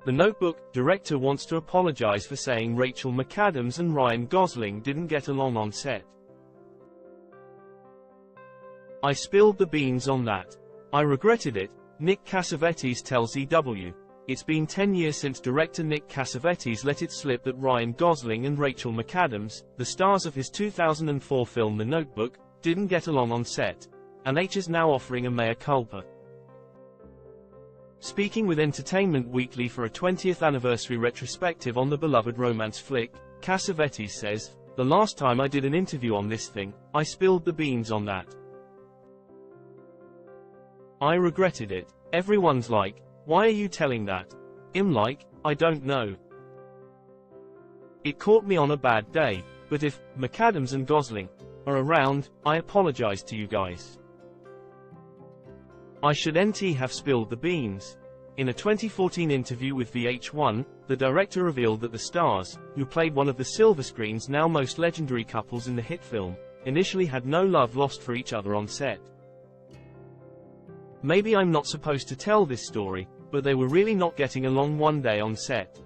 The Notebook director wants to apologize for saying Rachel McAdams and Ryan Gosling didn't get along on set. "I spilled the beans on that. I regretted it," Nick Cassavetes tells EW. It's been 10 years since director Nick Cassavetes let it slip that Ryan Gosling and Rachel McAdams, the stars of his 2004 film The Notebook, didn't get along on set, and H is now offering a mea culpa. Speaking with Entertainment Weekly for a 20th anniversary retrospective on the beloved romance flick, Cassavetes says, "The last time I did an interview on this thing, I spilled the beans on that. I regretted it. Everyone's like, why are you telling that? I'm like, I don't know. It caught me on a bad day, but if McAdams and Gosling are around, I apologize to you guys. I shouldn't have spilled the beans." In a 2014 interview with VH1, the director revealed that the stars, who played one of the silver screen's now most legendary couples in the hit film, initially had no love lost for each other on set. "Maybe I'm not supposed to tell this story, but they were really not getting along one day on set.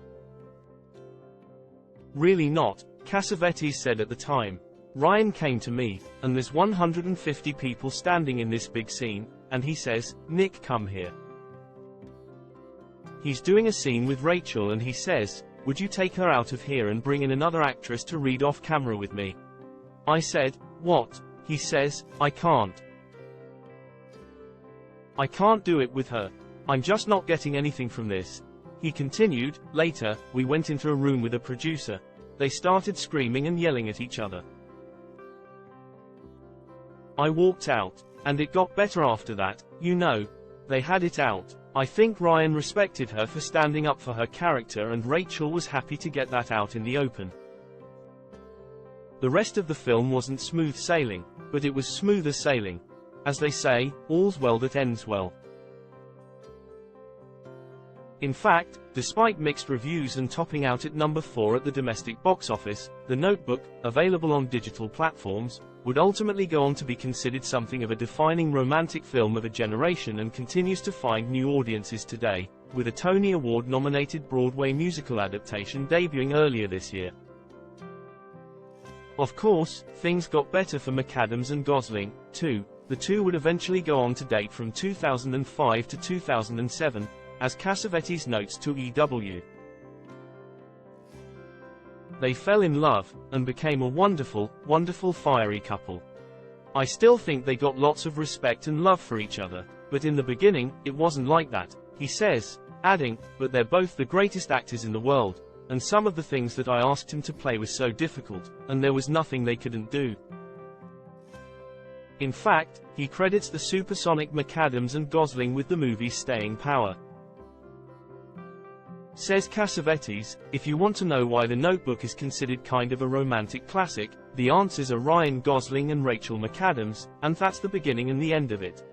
Really not," Cassavetes said at the time. "Ryan came to me, and there's 150 people standing in this big scene, and he says, 'Nick, come here.' He's doing a scene with Rachel and he says, 'Would you take her out of here and bring in another actress to read off camera with me?' I said, 'What?' He says, 'I can't. I can't do it with her. I'm just not getting anything from this.'" He continued, "Later, we went into a room with a producer. They started screaming and yelling at each other. I walked out, and it got better after that, you know. They had it out. I think Ryan respected her for standing up for her character and Rachel was happy to get that out in the open. The rest of the film wasn't smooth sailing, but it was smoother sailing. As they say, all's well that ends well." In fact, despite mixed reviews and topping out at number 4 at the domestic box office, The Notebook, available on digital platforms, would ultimately go on to be considered something of a defining romantic film of a generation and continues to find new audiences today, with a Tony Award-nominated Broadway musical adaptation debuting earlier this year. Of course, things got better for McAdams and Gosling, too. The two would eventually go on to date from 2005 to 2007, as Cassavetes notes to EW. They fell in love, and became a wonderful, wonderful fiery couple. I still think they got lots of respect and love for each other, but in the beginning, it wasn't like that, he says, adding, "But they're both the greatest actors in the world, and some of the things that I asked him to play was so difficult, and there was nothing they couldn't do." In fact, he credits the supersonic McAdams and Gosling with the movie's staying power. Says Cassavetes, "If you want to know why The Notebook is considered kind of a romantic classic, the answers are Ryan Gosling and Rachel McAdams, and that's the beginning and the end of it."